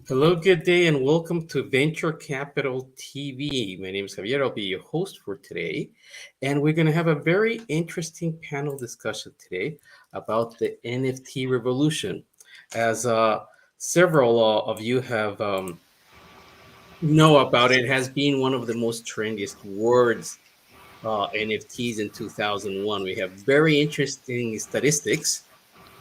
Hello, good day, and welcome to Venture Capital TV. My name is Javier. I'll be your host for today. And we're going to have a very interesting panel discussion today about the NFT revolution. As several of you have know about it, has been one of the most trendiest words, NFTs in 2001. We have very interesting statistics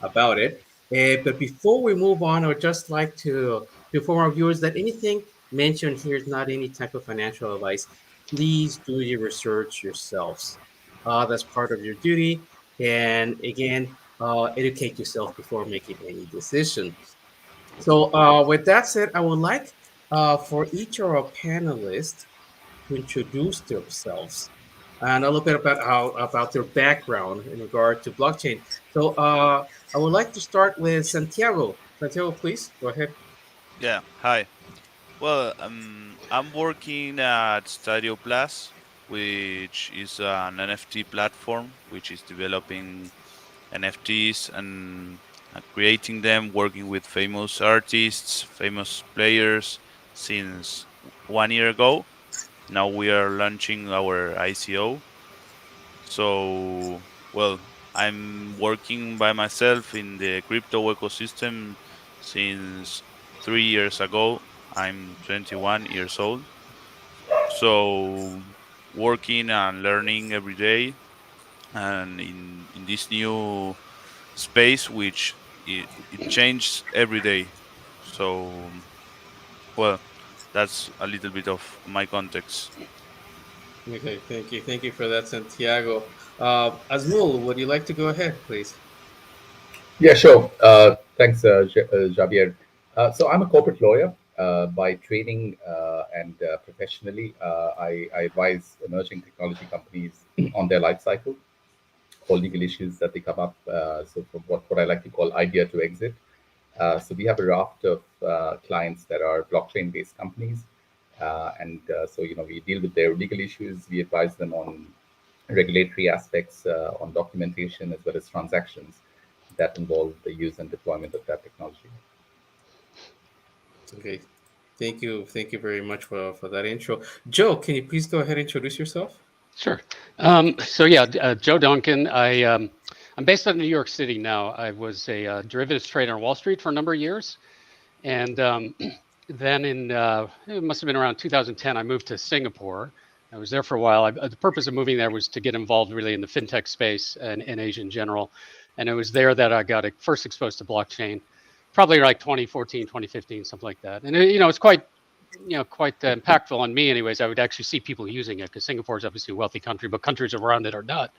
about it. But before we move on, I would just like to inform our viewers that anything mentioned here is not any type of financial advice. Please do your research yourselves. That's part of your duty. And again, educate yourself before making any decision. So, with that said, I would like for each of our panelists to introduce themselves and a little bit about about their background in regard to blockchain. So I would like to start with Santiago. Santiago, please go ahead. Yeah, hi. Well, I'm working at Stadio Plus, which is an NFT platform which is developing NFTs and creating them, working with famous artists, famous players since 1 year ago. Now we are launching our ICO. So, well, I'm working by myself in the crypto ecosystem since 3 years ago. I'm 21 years old. So, working and learning every day and in this new space, which it changes every day. So, well, that's a little bit of my context. Okay, thank you for that, Santiago. Azmul, would you like to go ahead, please? Yeah, sure. Thanks, Javier. So I'm a corporate lawyer by training and professionally. I advise emerging technology companies on their life cycle for legal issues that they come up. So from what I like to call idea to exit. So we have a raft of clients that are blockchain-based companies, and we deal with their legal issues. We advise them on regulatory aspects, on documentation, as well as transactions that involve the use and deployment of that technology. Okay, thank you very much for that intro. Joe, can you please go ahead and introduce yourself? Sure. Joe Duncan. I'm based out of New York City now. I was a derivatives trader on Wall Street for a number of years, and then it must have been around 2010, I moved to Singapore. I was there for a while. The purpose of moving there was to get involved really in the fintech space and in Asia in general, and it was there that I got first exposed to blockchain, probably like 2014, 2015, something like that. And it's quite impactful on me anyways. I would actually see people using it because Singapore is obviously a wealthy country, but countries around it are not.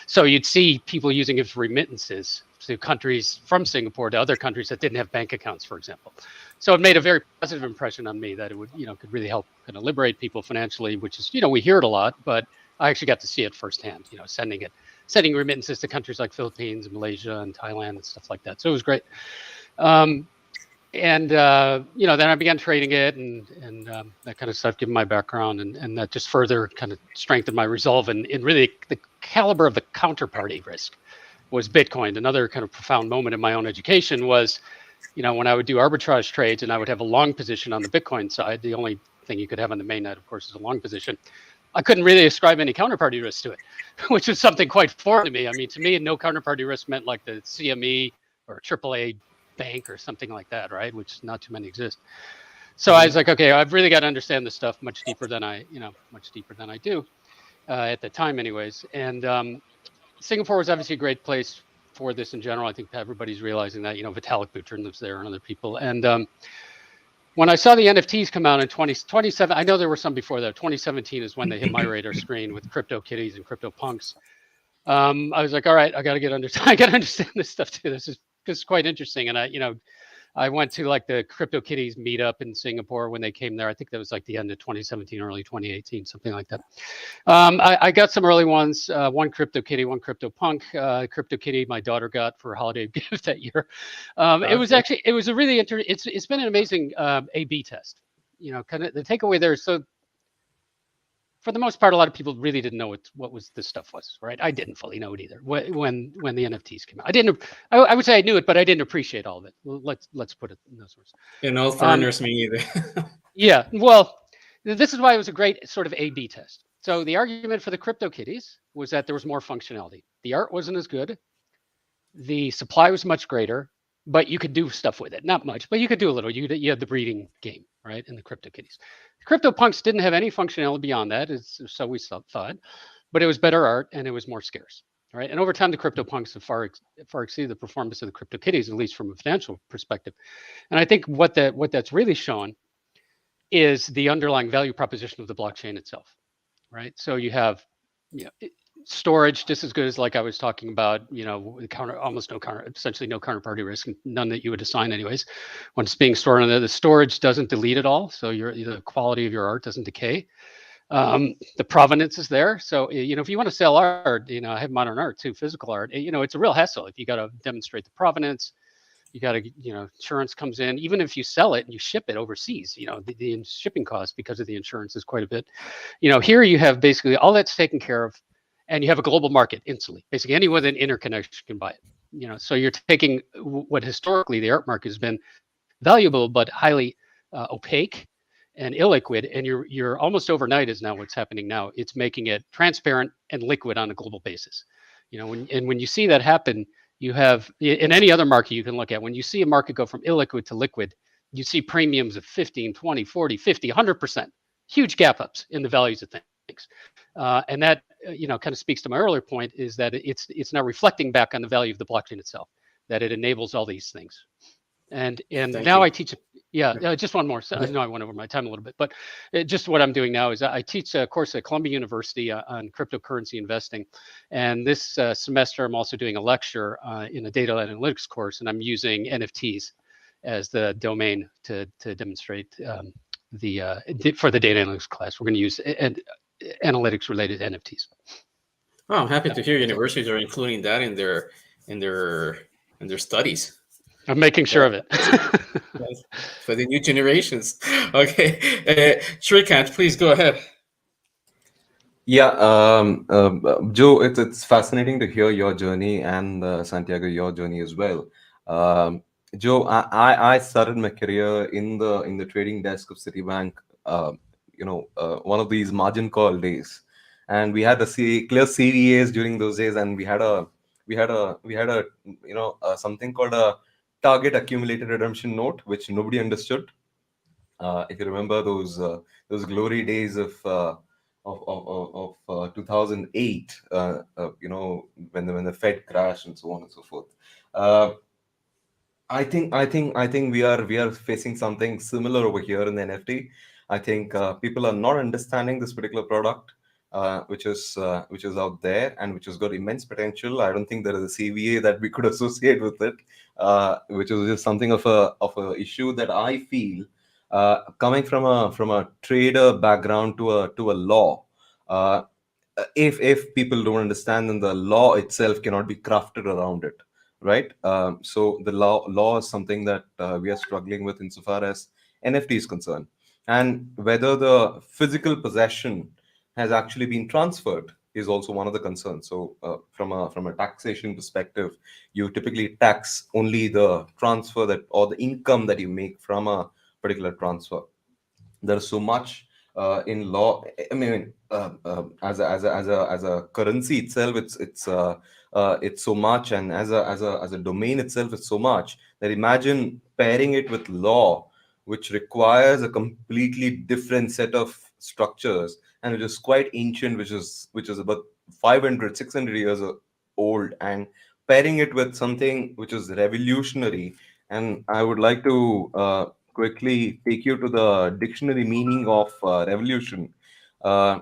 So you'd see people using it for remittances to countries from Singapore to other countries that didn't have bank accounts, for example. So it made a very positive impression on me that it would, could really help kind of liberate people financially, which is, we hear it a lot, but I actually got to see it firsthand, sending remittances to countries like Philippines, Malaysia, and Thailand and stuff like that. So it was great. Then I began trading it and that kind of stuff, given my background, and that just further kind of strengthened my resolve. And really, the caliber of the counterparty risk was Bitcoin. Another kind of profound moment in my own education was, when I would do arbitrage trades and I would have a long position on the Bitcoin side, the only thing you could have on the mainnet, of course, is a long position. I couldn't really ascribe any counterparty risk to it, which was something quite foreign to me. I mean, to me, no counterparty risk meant like the CME or AAA bank or something like that, right? Which not too many exist. So I was like, okay, I've really got to understand this stuff much deeper than I do at the time, anyways. And Singapore was obviously a great place for this in general. I think everybody's realizing that. Vitalik Buterin lives there and other people. And when I saw the NFTs come out in 2017, I know there were some before that. 2017 is when they hit my radar screen with Crypto Kitties and Crypto Punks. I was like, all right, I got to understand this stuff too. This is quite interesting. And I went to like the Crypto Kitties meetup in Singapore when they came there. I think that was like the end of 2017, early 2018, something like that. I got some early ones, one Crypto Kitty, one Crypto Punk. Crypto Kitty, my daughter got for a holiday gift that year. It was a really it's been an amazing A/B test. Kind of the takeaway there. So for the most part, a lot of people really didn't know what was this stuff was, right? I didn't fully know it either when the NFTs came out. I would say I knew it, but I didn't appreciate all of it. Let's put it in those words. And all foreigners, me either. Yeah, well, this is why it was a great sort of A/B test. So the argument for the CryptoKitties was that there was more functionality. The art wasn't as good. The supply was much greater, but you could do stuff with it. Not much, but you could do a little. You had the breeding game, right? In the CryptoKitties. The CryptoPunks didn't have any functionality beyond that, so we thought, but it was better art and it was more scarce, right? And over time, the CryptoPunks have far exceeded the performance of the CryptoKitties, at least from a financial perspective. And I think what that's really shown is the underlying value proposition of the blockchain itself, right? So you have, storage just as good as like I was talking about, essentially no counterparty risk, none that you would assign anyways. When it's being stored on there, the storage doesn't delete at all, so the quality of your art doesn't decay. The provenance is there, so if you want to sell art, I have modern art too, physical art. It's a real hassle if you got to demonstrate the provenance. You got to, insurance comes in. Even if you sell it and you ship it overseas, the shipping cost because of the insurance is quite a bit. Here you have basically all that's taken care of, and you have a global market instantly. Basically, anyone with an interconnection can buy it. So you're taking what historically the art market has been valuable but highly opaque and illiquid, and you're almost overnight is now what's happening now. It's making it transparent and liquid on a global basis. When you see that happen, you have in any other market you can look at, when you see a market go from illiquid to liquid, you see premiums of 15, 20, 40, 50, 100%, huge gap ups in the values of things. And that, kind of speaks to my earlier point, is that it's now reflecting back on the value of the blockchain itself, that it enables all these things. And now I teach, just one more. I know I went over my time a little bit, but just what I'm doing now is I teach a course at Columbia University on cryptocurrency investing. And this semester, I'm also doing a lecture in a data analytics course, and I'm using NFTs as the domain to demonstrate for the data analytics class. We're going to use analytics related NFTs. Oh, I'm happy to hear universities are including that in their studies. I'm making sure of it. For the new generations. Okay. Shrikant, please go ahead. Yeah, Joe, it's fascinating to hear your journey, and Santiago, your journey as well. Joe, I started my career in the trading desk of Citibank. One of these margin call days, and we had clear CVAs during those days, and we had a something called a target accumulated redemption note, which nobody understood. If you remember those glory days of 2008, when the Fed crashed and so on and so forth. I think we are facing something similar over here in the NFT. I think people are not understanding this particular product, which is out there and which has got immense potential. I don't think there is a CVA that we could associate with it, which is just something of a issue that I feel, coming from a trader background to a law. If people don't understand, then the law itself cannot be crafted around it, right? So the law is something that we are struggling with insofar as NFT is concerned, and whether the physical possession has actually been transferred is also one of the concerns. So from a taxation perspective, you typically tax only the transfer that or the income that you make from a particular transfer. There's so much in law. I mean, as a currency itself, it's so much, and as a domain itself, it's so much that imagine pairing it with law, which requires a completely different set of structures, and which is quite ancient, which is about 500, 600 years old, and pairing it with something which is revolutionary. And I would like to quickly take you to the dictionary meaning of revolution. A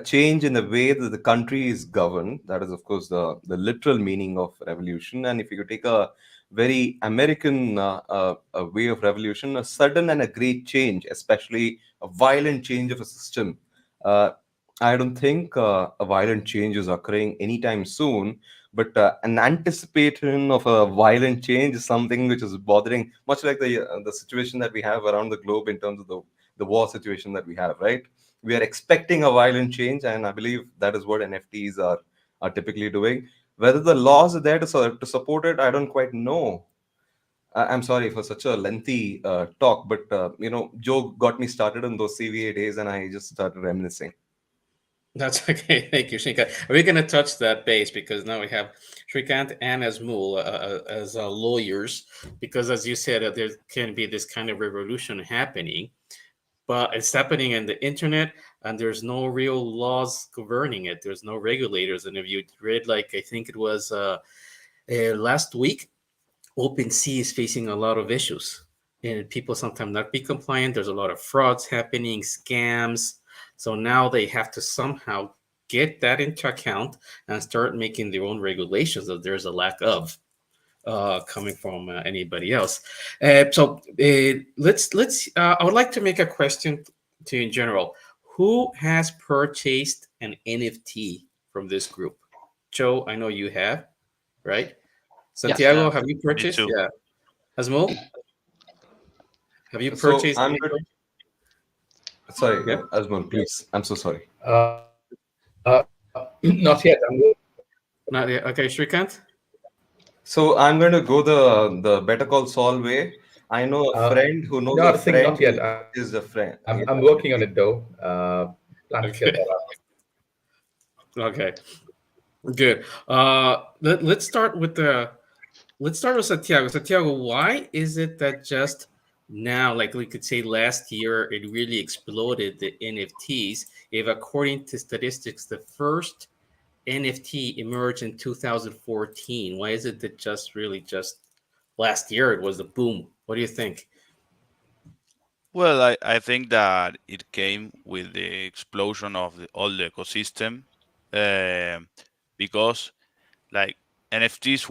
change in the way that the country is governed. That is, of course, the literal meaning of revolution. And if you could take a very American way of revolution, a sudden and a great change, especially a violent change of a system. I don't think a violent change is occurring anytime soon, but an anticipation of a violent change is something which is bothering, much like the situation that we have around the globe in terms of the war situation that we have, right? we are expecting a violent change, and I believe that is what NFTs are typically doing. Whether the laws are there to support it, I don't quite know. I'm sorry for such a lengthy talk, but Joe got me started on those CVA days, and I just started reminiscing. That's okay. Thank you, Shrikant. We're going to touch that base because now we have Shrikant and Asmul as lawyers, because as you said, there can be this kind of revolution happening, but it's happening in the internet and there's no real laws governing it. There's no regulators. And if you read, like, I think it was last week, OpenSea is facing a lot of issues and people sometimes not be compliant. There's a lot of frauds happening, scams. So now they have to somehow get that into account and start making their own regulations that there's a lack of coming from anybody else. Let's. I would like to make a question to you in general. Who has purchased an NFT from this group? Joe, I know you have, right? Santiago, Yeah, have you me purchased? too. Yeah. Asmo, have you So purchased I'm any? good. Sorry, Yeah. Asman, please. I'm so sorry. Not yet. Not yet. Okay, Shrikant. So I'm going to go the Better Call Saul way. I know a friend who knows No, I a was thinking not friend yet. who is a friend. I'm working on it though. Plan to get Okay. that out. Okay. Good. Let's start with the. Let's start with Santiago. Santiago, why is it that just now, like we could say last year, it really exploded the NFTs? If according to statistics, the first NFT emerged in 2014. Why is it that just really just last year it was a boom? What do you think? Well, I think that it came with the explosion of all the ecosystem, um, because like NFTs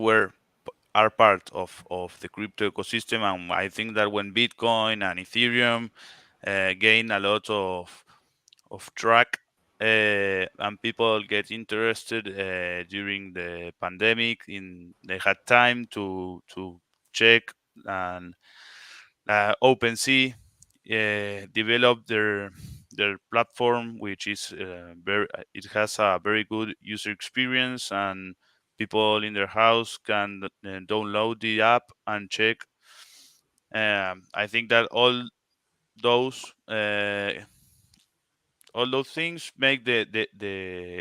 are part of the crypto ecosystem, and I think that when Bitcoin and Ethereum gain a lot of track, and people get interested during the pandemic, they had time to check, and OpenSea developed their platform, which is it has a very good user experience, and people in their house can download the app and check. I think that those uh, all those things make the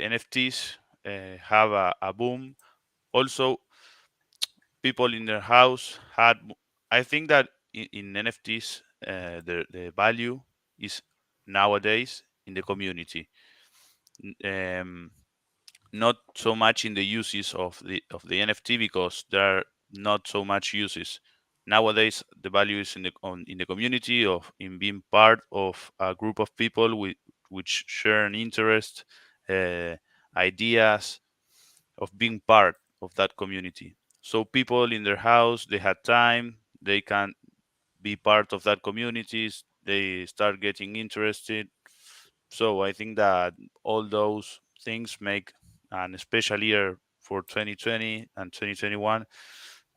NFTs have a boom. Also, people in their house had. I think that in NFTs, the value is nowadays in the community. Um, Not so much in the uses of the NFT, because there are not so much uses nowadays. The value is in the community, of in being part of a group of people which share an interest, uh, ideas, of being part of that community. So people in their house, they had time, they can be part of that communities, they start getting interested. So I think that all those things make an special year for 2020 and 2021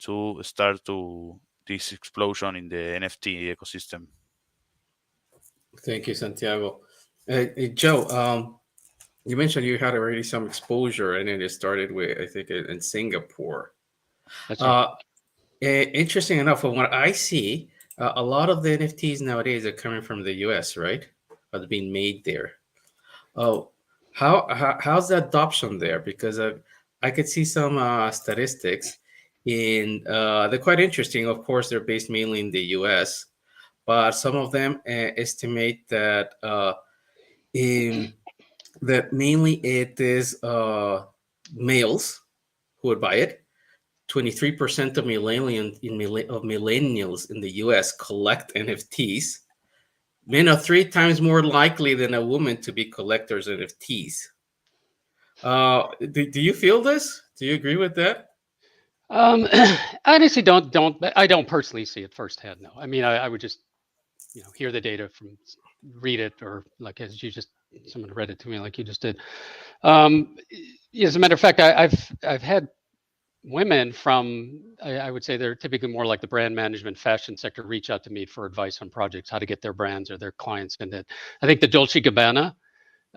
to start to this explosion in the NFT ecosystem. Thank you, Santiago. Joe, you mentioned you had already some exposure, and then it started with, I think, in Singapore. That's right. Uh, Interesting enough, from what I see, a lot of the NFTs nowadays are coming from the US, right? Are being made there. Oh, how's the adoption there? Because I could see some statistics in they're quite interesting. Of course, they're based mainly in the US, but some of them estimate that in that mainly it is males who would buy it. 23% of millennials in the US collect NFTs. Men are 3 times more likely than a woman to be collectors of NFTs. Do you feel this? Do you agree with that? I honestly I don't personally see it firsthand. No, I mean, I would just hear the data read it, or like as you just someone read it to me like you just did. Um, as a matter of fact, I've had women from I would say they're typically more like the brand management fashion sector reach out to me for advice on projects, how to get their brands or their clients in it. I think the Dolce Gabbana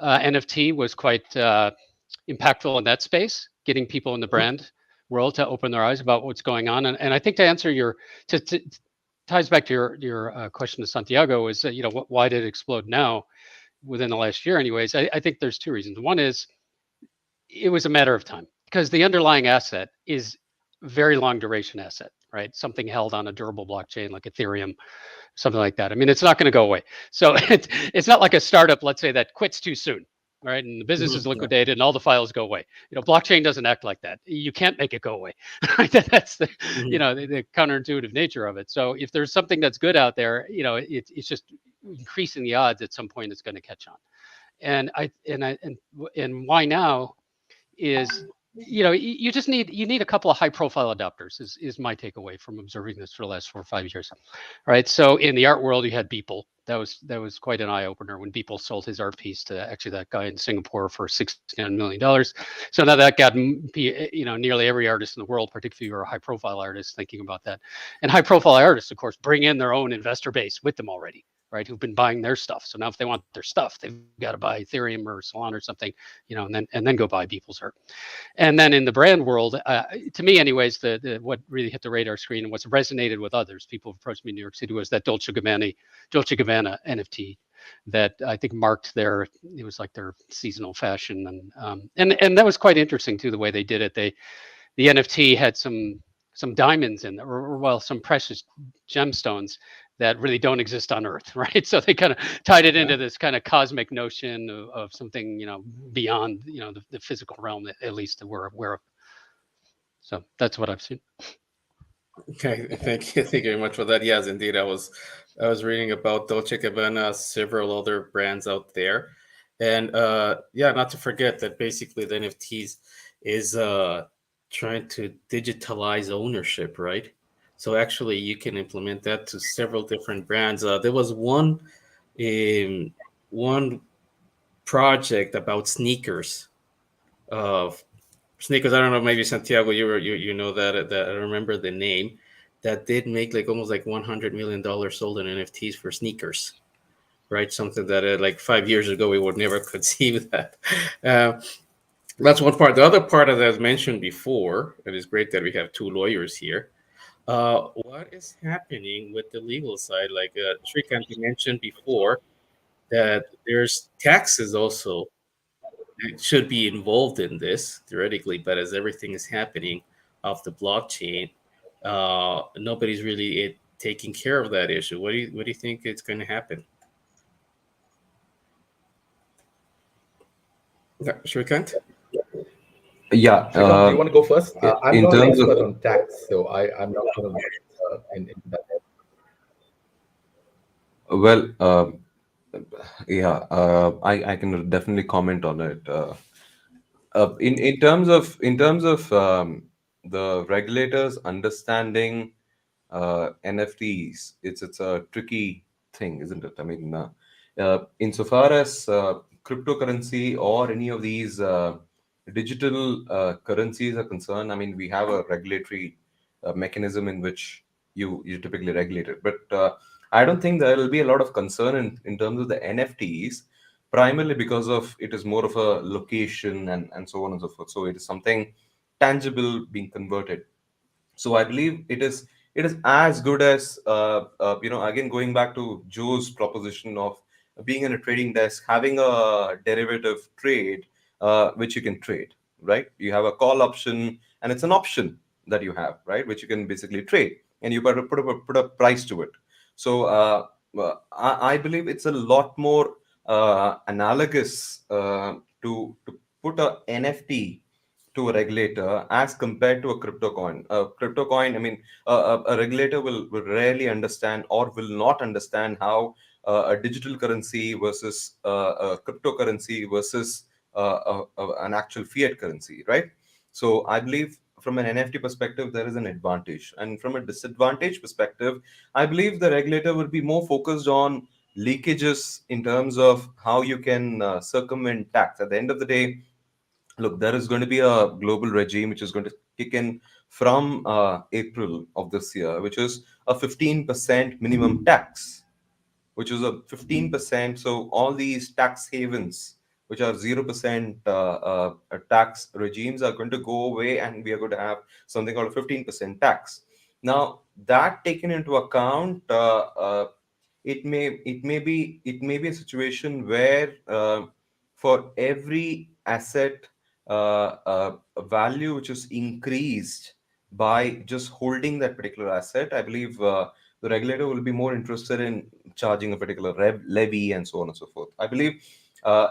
NFT was quite impactful in that space, getting people in the brand world to open their eyes about what's going on. And I think to answer your, ties back to your question to Santiago is, why did it explode now within the last year anyways? I think there's two reasons. One is it was a matter of time because the underlying asset is very long duration asset, right? Something held on a durable blockchain like Ethereum, something like that. I mean, it's not going to go away. So it's not like a startup, let's say, that quits too soon, right? And the business is Yeah. liquidated and all the files go away. Blockchain doesn't act like that. You can't make it go away. Right? That's the, the counterintuitive nature of it. So if there's something that's good out there, it's just increasing the odds at some point it's going to catch on. And why now is you just need a couple of high profile adopters is my takeaway from observing this for the last 4 or 5 years. Right. So in the art world, you had Beeple. That was quite an eye opener when Beeple sold his art piece to actually that guy in Singapore for $69 million. So now that got nearly every artist in the world, particularly if you're a high profile artist, thinking about that. And high profile artists, of course, bring in their own investor base with them already. Right, who've been buying their stuff. So now if they want their stuff, they've got to buy Ethereum or Solana or something, and then go buy Beeple's art. And then in the brand world, to me anyways, the what really hit the radar screen and what's resonated with others, people who approached me in New York City, was that Dolce Gabbana NFT that I think marked it was like their seasonal fashion. And that was quite interesting too, the way they did it. The NFT had some diamonds in there, or some precious gemstones that really don't exist on Earth, right? So they kind of tied it into this kind of cosmic notion of something, beyond, the physical realm, at least that we're aware of. So that's what I've seen. Okay, thank you very much for that. Yes, indeed, I was reading about Dolce Gabbana, several other brands out there, and not to forget that basically the NFTs is trying to digitalize ownership, right? So actually, you can implement that to several different brands. There was one project about sneakers. Sneakers. I don't know. Maybe Santiago, you know that I remember the name. That did make like almost like $100 million sold in NFTs for sneakers, right? Something that like 5 years ago we would never conceive that. That's one part. The other part, as I mentioned before, it is great that we have two lawyers here. What is happening with the legal side? Like Shrikant, you mentioned before that there's taxes also that should be involved in this theoretically, but as everything is happening off the blockchain, nobody's really taking care of that issue. What do you think is going to happen? Shrikant? Yeah. Shrikant, do you want to go first? I'm in not an terms of- expert on tax, so I'm not going to in that. Well, I can definitely comment on it. In terms of the regulators understanding NFTs, it's a tricky thing, isn't it? I mean, insofar as cryptocurrency or any of these digital currencies are concerned, I mean, we have a regulatory mechanism in which you typically regulate it. But I don't think there will be a lot of concern in terms of the NFTs, primarily because of it is more of a location and so on and so forth. So it is something tangible being converted. So I believe it is as good as again, going back to Joe's proposition of being in a trading desk, having a derivative trade which you can trade, right? You have a call option, and it's an option that you have, right, which you can basically trade, and you better put a price to it. So I believe it's a lot more analogous to put a NFT to a regulator as compared to a crypto coin. A crypto coin, I mean, a regulator will rarely understand or will not understand how a digital currency versus a cryptocurrency versus an actual fiat currency, right? So I believe from an NFT perspective, there is an advantage. And from a disadvantage perspective, I believe the regulator will be more focused on leakages in terms of how you can circumvent tax. At the end of the day, look, there is going to be a global regime which is going to kick in from April of this year, which is a 15% minimum tax, which is a 15%. So all these tax havens which are 0% tax regimes, are going to go away, and we are going to have something called a 15% tax. Now, that taken into account, it may be a situation where for every asset value which is increased by just holding that particular asset, I believe the regulator will be more interested in charging a particular levy and so on and so forth. I believe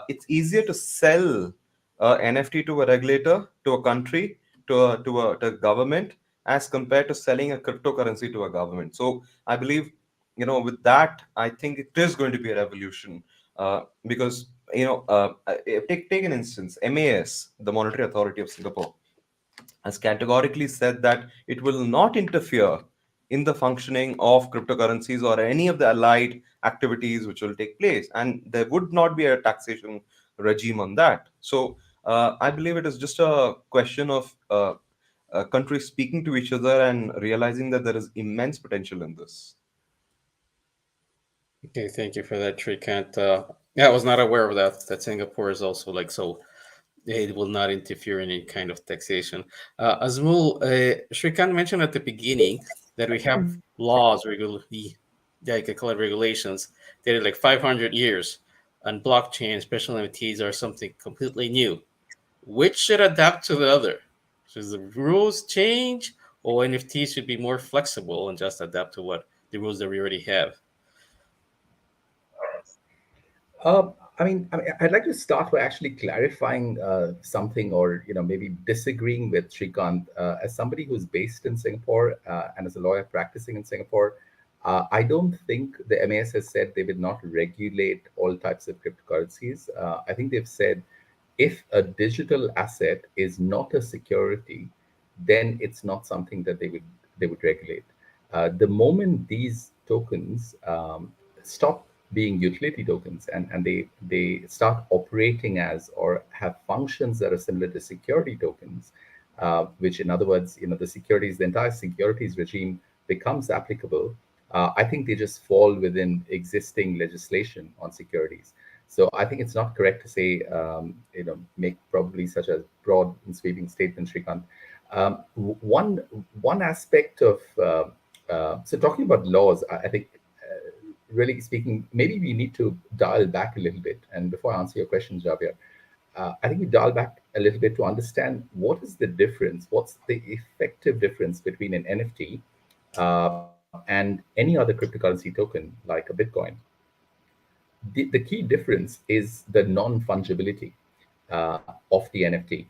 it's easier to sell NFT to a regulator, to a country, to a government, as compared to selling a cryptocurrency to a government. So I believe, with that, I think it is going to be a revolution, because take an instance. MAS, the Monetary Authority of Singapore, has categorically said that it will not interfere in the functioning of cryptocurrencies or any of the allied activities which will take place, and there would not be a taxation regime on that. So I believe it is just a question of countries speaking to each other and realizing that there is immense potential in this. Okay, thank you for that, Shrikant. Yeah, I was not aware of that. That Singapore is also like so. It will not interfere in any kind of taxation. Azmul, Shrikant mentioned at the beginning that we have laws, yeah, I could call it regulations, that are like 500 years, and blockchain, special NFTs are something completely new. Which should adapt to the other? Should the rules change, or NFTs should be more flexible and just adapt to what the rules that we already have? I'd like to start by actually clarifying something, or maybe disagreeing with Shrikant. As somebody who's based in Singapore and as a lawyer practicing in Singapore, I don't think the MAS has said they will not regulate all types of cryptocurrencies. I think they've said if a digital asset is not a security, then it's not something that they would regulate. The moment these tokens stop being utility tokens, and they start operating as, or have functions that are similar to security tokens, which in other words, the entire securities regime becomes applicable. I think they just fall within existing legislation on securities. So I think it's not correct to say, make probably such a broad and sweeping statement, Shrikant. One aspect of so talking about laws, I think, really speaking, maybe we need to dial back a little bit. And before I answer your question, Javier, I think we dial back a little bit to understand what is the difference, what's the effective difference between an NFT and any other cryptocurrency token like a Bitcoin. The key difference is the non-fungibility of the NFT.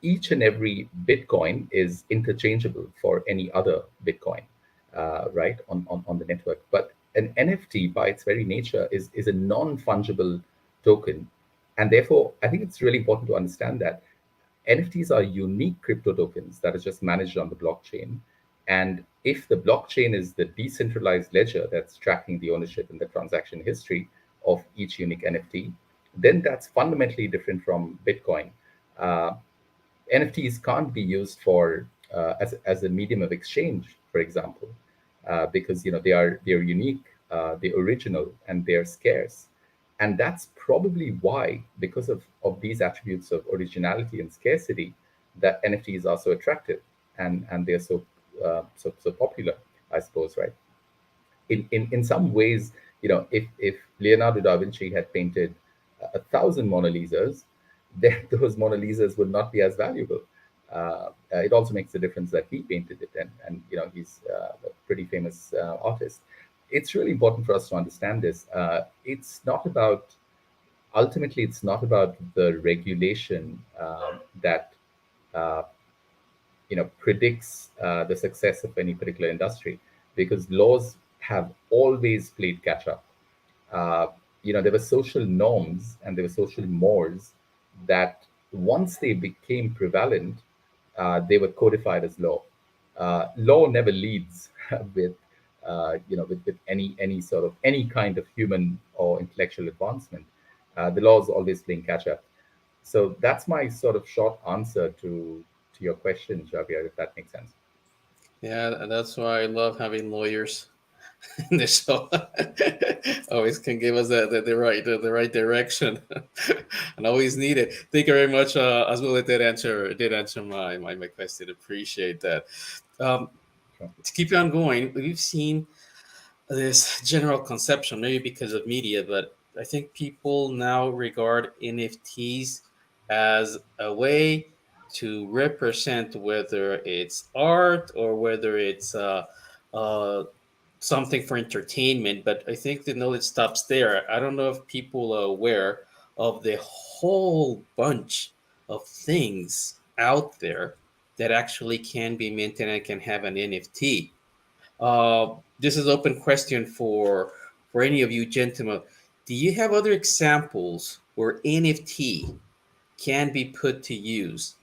Each and every Bitcoin is interchangeable for any other Bitcoin, right, on the network. But an NFT, by its very nature, is a non-fungible token. And therefore, I think it's really important to understand that NFTs are unique crypto tokens that is just managed on the blockchain. And if the blockchain is the decentralized ledger that's tracking the ownership and the transaction history of each unique NFT, then that's fundamentally different from Bitcoin. Uh, NFTs can't be used for as a medium of exchange, for example, because they are unique, they're original, and they're scarce. And that's probably why, because of these attributes of originality and scarcity, that NFTs are so attractive, and they're so popular, I suppose, right? In some ways, if Leonardo da Vinci had painted 1,000 Mona Lisas, then those Mona Lisas would not be as valuable. It also makes a difference that he painted it, and he's a pretty famous artist. It's really important for us to understand this. It's not about Ultimately, it's not about the regulation that uh, predicts the success of any particular industry, because laws have always played catch up. uh, there were social norms and there were social mores that, once they became prevalent, they were codified as law. Law never leads with, with any sort of any kind of human or intellectual advancement. The law is always playing catch up. So that's my sort of short answer to your question, Javier, if that makes sense. Yeah, that's why I love having lawyers So always can give us the right direction and always need it. Thank you very much. Oswald, did answer my question. Appreciate that. Um, Sure. to keep on going, we've seen this general conception, maybe because of media, but I think people now regard NFTs as a way to represent whether it's art or whether it's uh, something for entertainment. But I think the knowledge stops there. I don't know if people are aware of the whole bunch of things out there that actually can be minted and can have an NFT. This is open question for any of you gentlemen. Do you have other examples where NFT can be put to use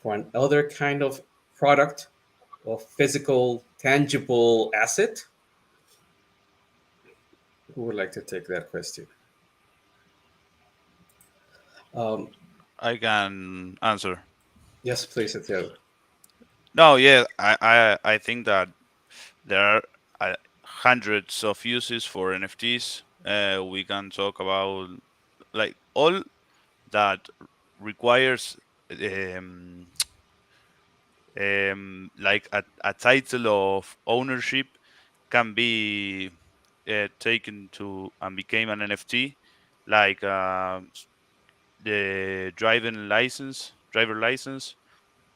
for another kind of product or physical tangible asset? Who would like to take that question? Um, I can answer. yes, please, Santiago. No, yeah, I think that there are hundreds of uses for NFTs. We can talk about like all that requires um, like a title of ownership can be taken to and became an NFT, like the driver license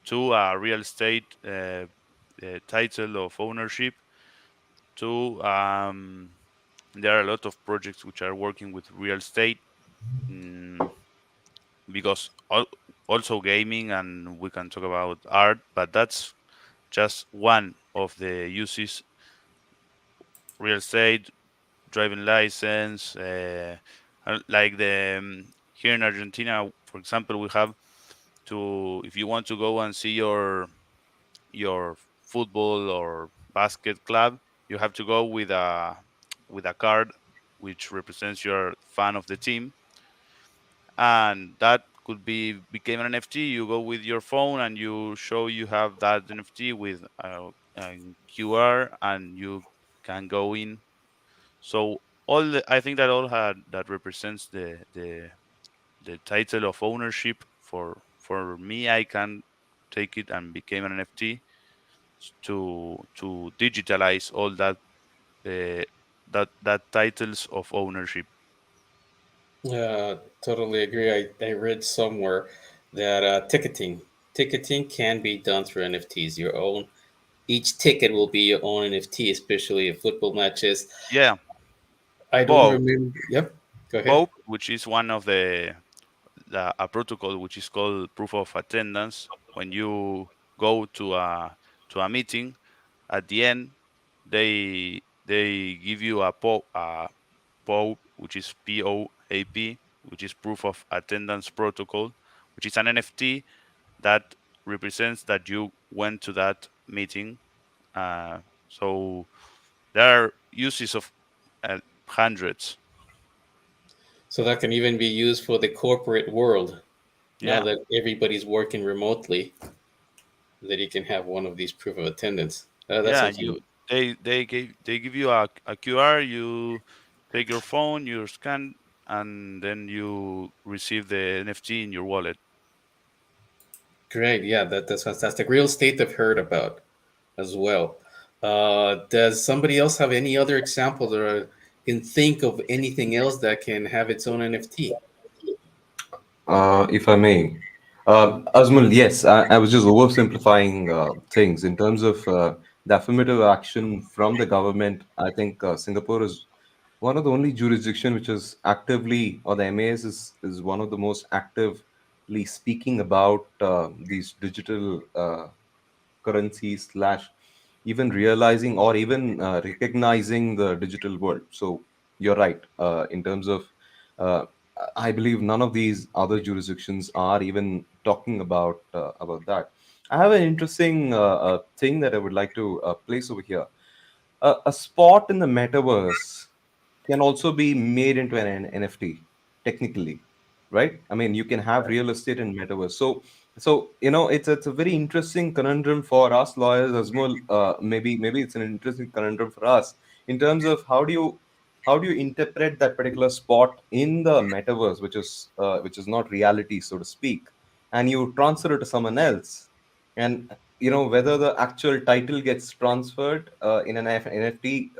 to a real estate title of ownership. To there are a lot of projects which are working with real estate, mm, because also gaming, and we can talk about art, but that's just one of the uses: real estate, driving license, like the here in Argentina, for example, we have to, if you want to go and see your football or basket club, you have to go with a card which represents your fan of the team, and that could be became an NFT. You go with your phone and you show you have that NFT with a QR, and you can go in. So I think that all had that represents the title of ownership. For me, I can take it and became an NFT to digitalize all uh, that titles of ownership. Totally agree. I read somewhere that ticketing can be done through NFTs. Your own each ticket will be your own NFT, especially in football matches. Yeah, I don't both remember. Yep. Go ahead. both, which is one of the a protocol which is called proof of attendance. When you go to a meeting, at the end they give you a POAP, which is POAP, which is proof of attendance protocol, which is an NFT that represents that you went to that meeting. So there are uses of hundreds. So that can even be used for the corporate world. Now Yeah, that everybody's working remotely, that you can have one of these proof of attendance. That's yeah. something. They give you a QR. You take your phone, you scan, and then you receive the NFT in your wallet. Great. Yeah, that's fantastic. Real estate I've heard about as well. Does somebody else have any other examples or can think of anything else that can have its own NFT? If I may. Azmul, yes, I was just oversimplifying things in terms of the affirmative action from the government. I think Singapore is one of the only jurisdiction which is actively, or the MAS is one of the most actively speaking about these digital currency slash even realizing or even recognizing the digital world. So you're right in terms of uh, I believe none of these other jurisdictions are even talking about that. I have an interesting thing that I would like to place over here. A spot in the metaverse can also be made into an NFT technically, right? I mean, you can have real estate in metaverse. So it's a very interesting conundrum for us lawyers as well. Maybe it's an interesting conundrum for us in terms of how do you interpret that particular spot in the metaverse, which is not reality, so to speak, and you transfer it to someone else, and whether the actual title gets transferred in an NFT,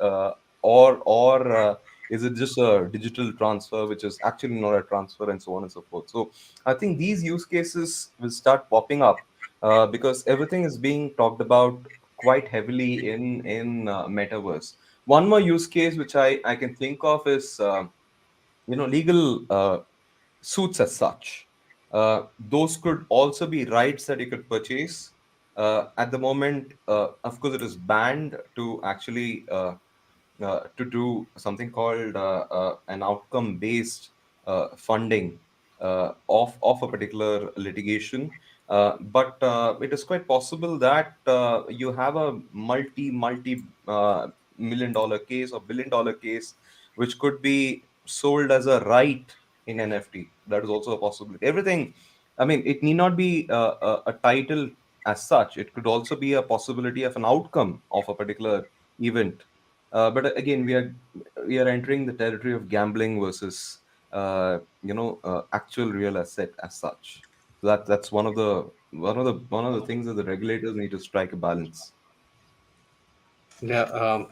or is it just a digital transfer, which is actually not a transfer, and so on and so forth. So I think these use cases will start popping up because everything is being talked about quite heavily in metaverse. One more use case which I can think of is legal suits as such. Those could also be rights that you could purchase. At the moment, of course, it is banned to actually to do something called an outcome based funding of a particular litigation. But it is quite possible that you have a multi million-dollar case or billion-dollar case which could be sold as a right in NFT. That is also a possibility. Everything, I mean, it need not be a title as such. It could also be a possibility of an outcome of a particular event. But again, we are entering the territory of gambling versus actual real asset as such. So that's one of the things that the regulators need to strike a balance. Yeah,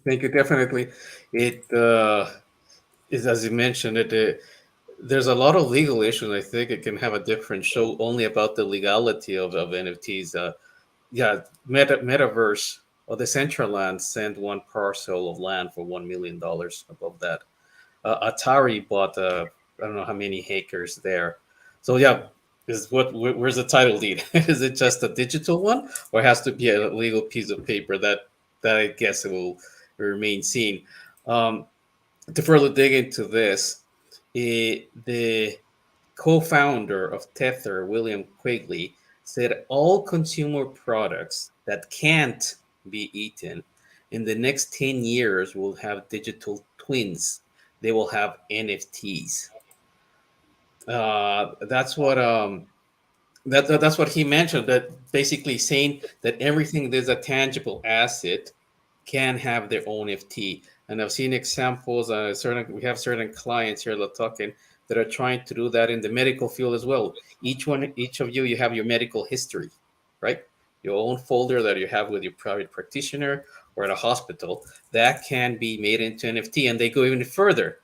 thank you. Definitely, it is as you mentioned. There's a lot of legal issues. I think it can have a different show only about the legality of NFTs. Yeah, Metaverse or the Decentraland sent one parcel of land for $1 million above that. Atari bought I don't know how many acres there. So yeah, where's the title deed? Is it just a digital one, or it has to be a legal piece of paper that I guess it will remain seen. Um, to further dig into this, the co-founder of Tether, William Quigley, said all consumer products that can't be eaten in the next 10 years will have digital twins. They will have NFTs. That's what that's what he mentioned. That basically saying that everything that's a tangible asset can have their own FT. And I've seen examples. We have certain clients here that talking that are trying to do that in the medical field as well. Each of you have your medical history, right? Your own folder that you have with your private practitioner or at a hospital that can be made into NFT, and they go even further.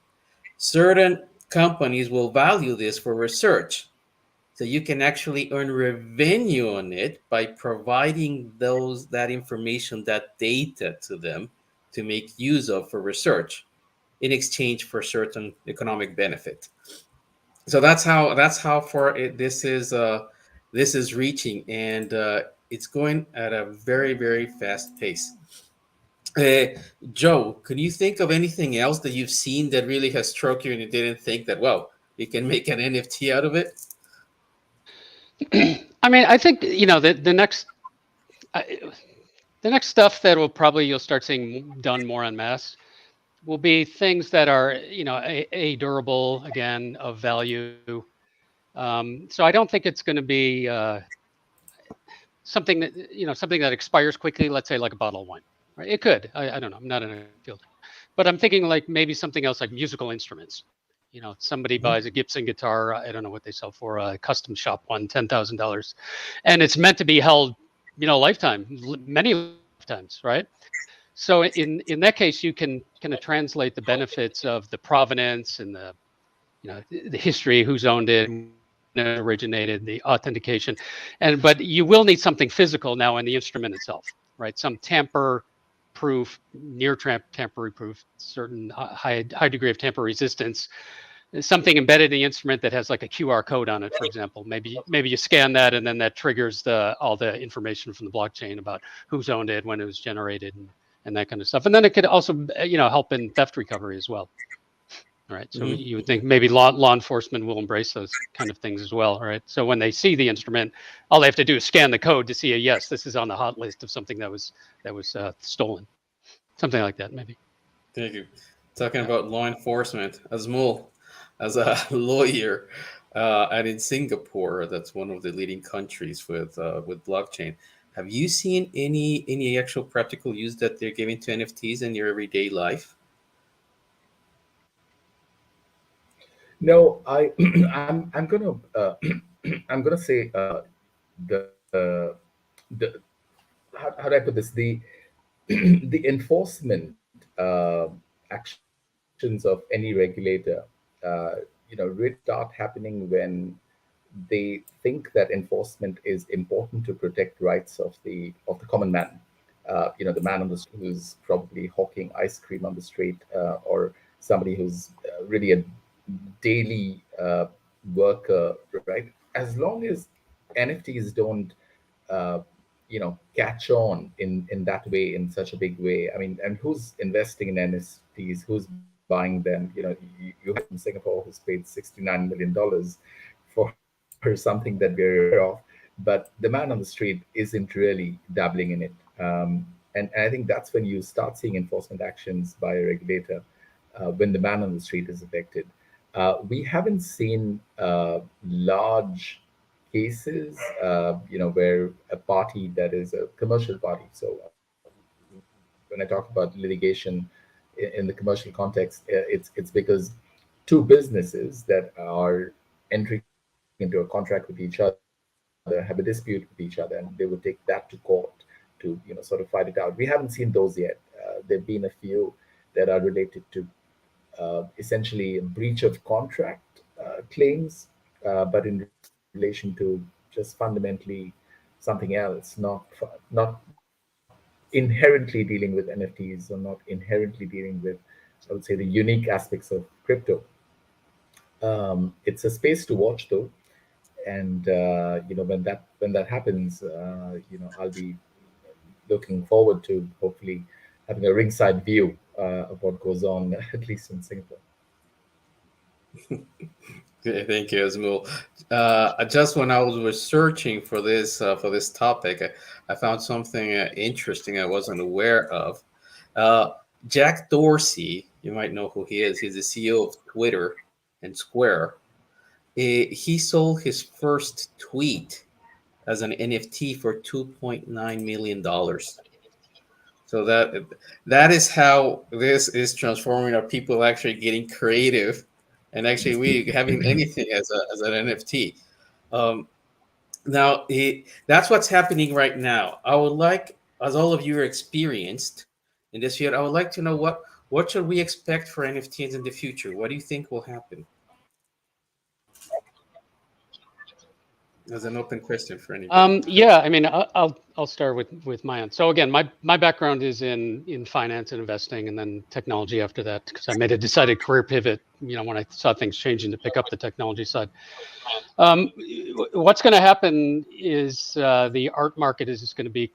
Certain companies will value this for research, so you can actually earn revenue on it by providing that information, that data to them to make use of for research in exchange for certain economic benefit. So that's how far this is reaching, and it's going at a very very fast pace. Uh, Joe, can you think of anything else that you've seen that really has struck you and you didn't think that, well, you can make an NFT out of it? I mean, I think the next stuff that will probably you'll start seeing done more en masse will be things that are a durable, again, of value. So I don't think it's going to be something that expires quickly. Let's say like a bottle of wine, right? It could. I don't know. I'm not in a field, but I'm thinking like maybe something else like musical instruments. Somebody buys a Gibson guitar. I don't know what they sell for. A custom shop one, $10,000, and it's meant to be held, lifetime, many lifetimes, right? So in that case, you can kind of translate the benefits of the provenance and the history, who's owned it, when it originated, the authentication, but you will need something physical now in the instrument itself, right? Some tamper-proof, tamper-proof, certain high degree of tamper resistance. Something embedded in the instrument that has like a QR code on it, for example. Maybe you scan that, and then that triggers all the information from the blockchain about who's owned it, when it was generated, and that kind of stuff. And then it could also help in theft recovery as well. All right. So you would think maybe law enforcement will embrace those kind of things as well. All right. So when they see the instrument, all they have to do is scan the code to see yes, this is on the hot list of something that was stolen. Something like that, maybe. Thank you. Talking about law enforcement, Azmul, as a lawyer, and in Singapore, that's one of the leading countries with blockchain. Have you seen any actual practical use that they're giving to NFTs in your everyday life? No, I I'm gonna I'm gonna say the the how do I put this, the enforcement actions of any regulator, really start happening when they think that enforcement is important to protect rights of the common man. The man on the street who's probably hawking ice cream on the street, or somebody who's really a daily worker, right? As long as NFTs don't uh, catch on in that way, in such a big way. I mean, and who's investing in NFTs? Who's buying them? You have in Singapore who's paid $69 million for something that we're aware of, but the man on the street isn't really dabbling in it. And I think that's when you start seeing enforcement actions by a regulator, when the man on the street is affected. We haven't seen large cases, where a party that is a commercial party. So when I talk about litigation in the commercial context, it's because two businesses that are entering into a contract with each other have a dispute with each other, and they would take that to court to sort of fight it out. We haven't seen those yet. There've been a few that are related to essentially a breach of contract claims, but in relation to just fundamentally something else, not inherently dealing with NFTs, or not inherently dealing with, I would say, the unique aspects of crypto. It's a space to watch, though, and when that happens, I'll be looking forward to hopefully having a ringside view of what goes on, at least in Singapore. Okay, thank you, Azmul. Just when I was researching for this topic, I found something interesting I wasn't aware of. Uh, Jack Dorsey, you might know who he is. He's the CEO of Twitter and Square. He sold his first tweet as an NFT for $2.9 million. So that is how this is transforming our people actually getting creative, and actually we having anything as an NFT. Um, Now that's what's happening right now. I would like, as all of you are experienced in this field, I would like to know what should we expect for NFTs in the future. What do you think will happen? As an open question for anybody. Yeah, I mean, I'll start with my own. So again, my background is in finance and investing, and then technology after that, because I made a decided career pivot. When I saw things changing, to pick up the technology side. What's going to happen is the art market is going to be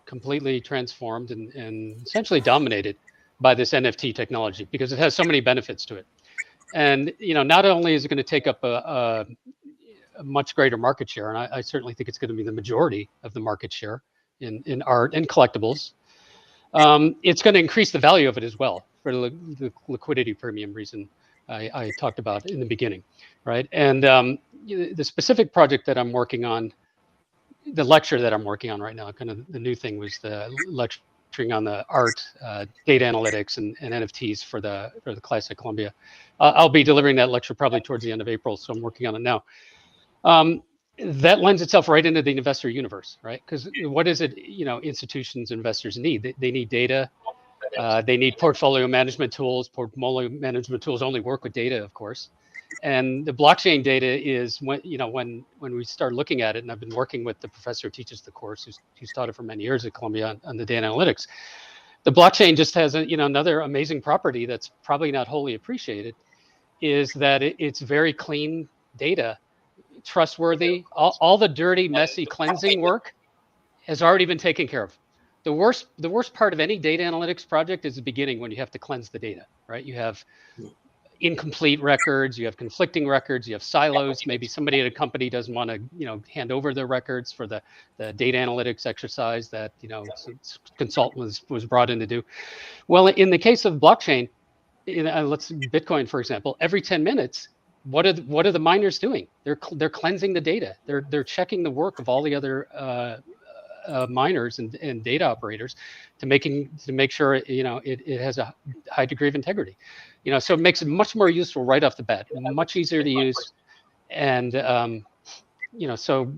completely transformed and essentially dominated by this NFT technology, because it has so many benefits to it. And not only is it going to take up a much greater market share, and I certainly think it's going to be the majority of the market share in art and collectibles. It's going to increase the value of it as well, for the liquidity premium reason I talked about in the beginning, right? And the specific project that I'm working on, the lecture that I'm working on right now, kind of the new thing, was the lecturing on the art, data analytics, and NFTs for the class at Columbia. I'll be delivering that lecture probably towards the end of April, so I'm working on it now. That lends itself right into the investor universe, right? Because what is it, institutions, investors need? They need data. They need portfolio management tools. Portfolio management tools only work with data, of course. And the blockchain data is when we start looking at it, and I've been working with the professor who teaches the course, who's taught it for many years at Columbia on the data analytics. The blockchain just has another amazing property that's probably not wholly appreciated, is that it's very clean data, trustworthy. All the dirty, messy cleansing work has already been taken care of. The worst part of any data analytics project is the beginning, when you have to cleanse the data, right? You have incomplete records, you have conflicting records, you have silos. Maybe somebody at a company doesn't want to, hand over their records for the data analytics exercise that, consultant was brought in to do. Well, in the case of blockchain, let's Bitcoin, for example, every 10 minutes, what are the miners doing? They're cleansing the data. They're checking the work of all the other miners and data operators to make sure it has a high degree of integrity. So it makes it much more useful right off the bat, much easier to use, and so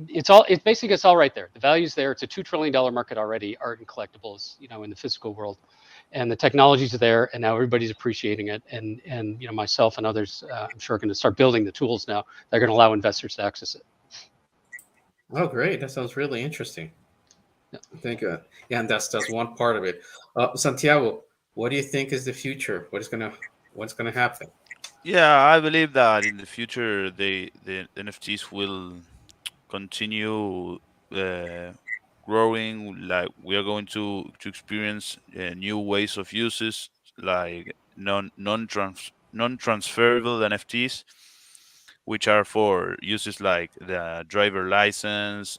it's basically it's all right there. The value's there. It's a $2 trillion market already, art and collectibles, in the physical world, and the technologies are there, and now everybody's appreciating it. And myself and others, I'm sure, are going to start building the tools now that are going to allow investors to access it. Oh, great! That sounds really interesting. Yeah. Thank you. Yeah, and that's one part of it. Santiago, what do you think is the future? What's gonna happen? Yeah, I believe that in the future the NFTs will continue uh, growing. Like we are going to experience new ways of uses, like non transferable NFTs, which are for uses like the driver license,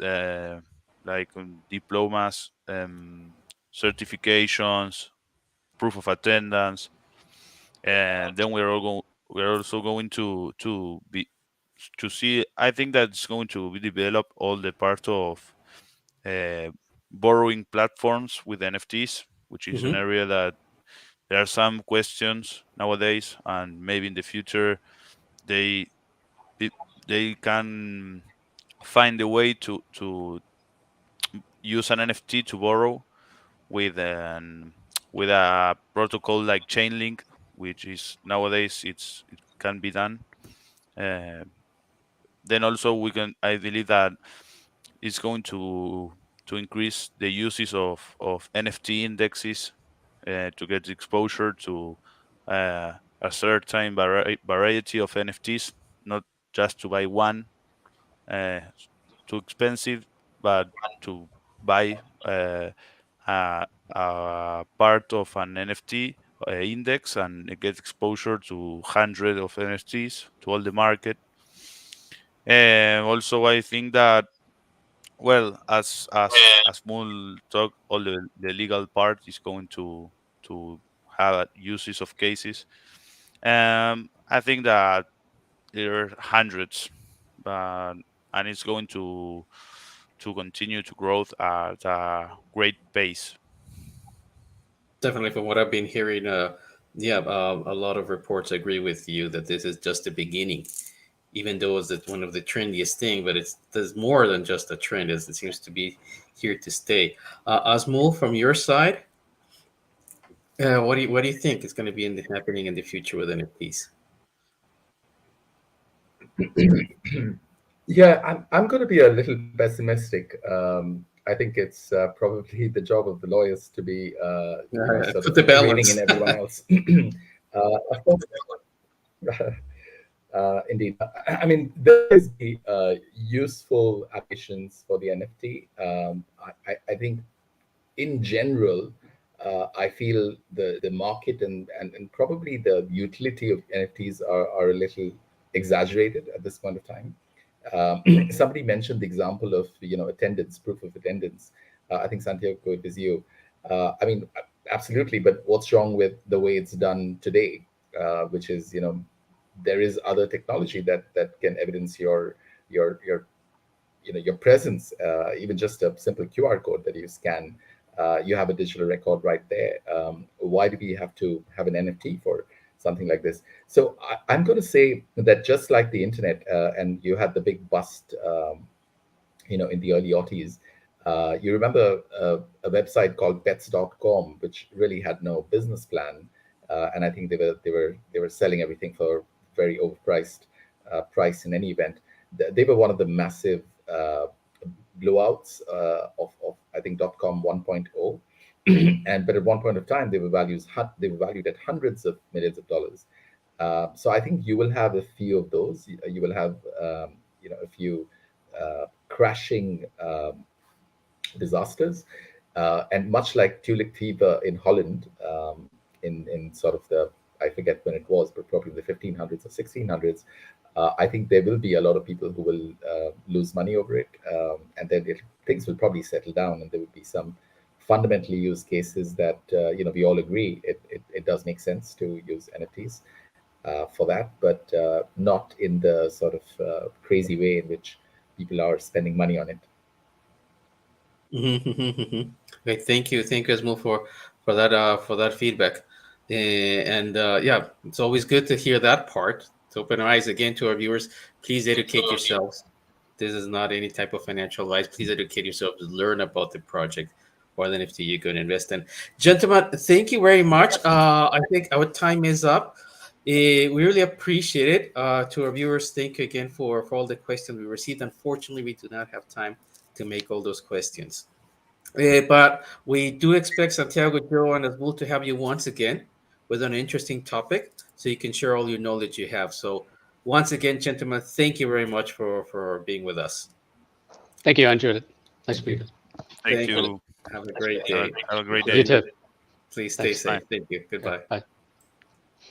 diplomas, certifications, proof of attendance, and then we're also going to see. I think that's going to be developed all the part of uh, borrowing platforms with NFTs, which is an Hmm. area that there are some questions nowadays, and maybe in the future they they they can find a way to use an NFT to borrow with an with a protocol like Chainlink, which is nowadays it can be done. Uh, then also I believe that it's going to increase the uses of NFT indexes to get exposure to a certain variety of NFTs, not just to buy one uh, too expensive, but to buy a part of an NFT index and get exposure to hundreds of NFTs to all the market. And also, I think that well, as Mool talk, all the legal part is going to have uses of cases. I think that there are hundreds, but and it's going to continue to grow at a great pace. Definitely, from what I've been hearing, yeah, a lot of reports agree with you that this is just the beginning. Even though it's one of the trendiest thing, but there's more than just a trend. It seems to be here to stay. Asmul, from your side, what do you think is going to be happening in the future with NFTs? Yeah, I'm going to be a little pessimistic. I think it's probably the job of the lawyers to be, sort Put of the reading balance. in everyone else. Of course, indeed. I mean, there is the useful applications for the NFT. I think in general, I feel the market and probably the utility of NFTs are a little exaggerated at this point of time. Somebody mentioned the example of attendance, proof of attendance. I think Santiago, it is you. I mean, absolutely. But what's wrong with the way it's done today, which is there is other technology that can evidence your your presence, even just a simple QR code that you scan. You have a digital record right there. Why do we have to have an NFT for something like this? So I'm going to say that just like the internet, and you had the big bust, in the early aughties. You remember a website called pets.com, which really had no business plan, and I think they were selling everything for very overpriced price in any event. They were one of the massive blowouts of I think .com 1.0, and but at one point of time they were valued at hundreds of millions of dollars. So I think you will have a few of those. You will have a few crashing disasters, and much like tulip fever in Holland, in sort of the, I forget when it was, but probably in the 1500s or 1600s. I think there will be a lot of people who will lose money over it, and then things will probably settle down, and there will be some fundamentally use cases that we all agree it does make sense to use NFTs for that, but not in the sort of crazy way in which people are spending money on it. Okay, thank you, Asmul, for that feedback. And yeah, it's always good to hear that part. To open our eyes again to our viewers, please educate yourselves. This is not any type of financial advice. Please educate yourselves, learn about the project or the NFT you're going to invest in. Gentlemen, thank you very much. I think our time is up. We really appreciate it. To our viewers, thank you again for all the questions we received. Unfortunately, we do not have time to make all those questions. But we do expect Santiago, Joe, and Azul to have you once again with an interesting topic so you can share all your knowledge you have. So, once again, gentlemen, thank you very much for being with us. Thank you, Andrew. Nice Thank to meet you. you. Thank Thank you. you. Have a great Have day. a great You day. too. Please stay Thanks. safe. Thank you. Yeah, Goodbye. bye.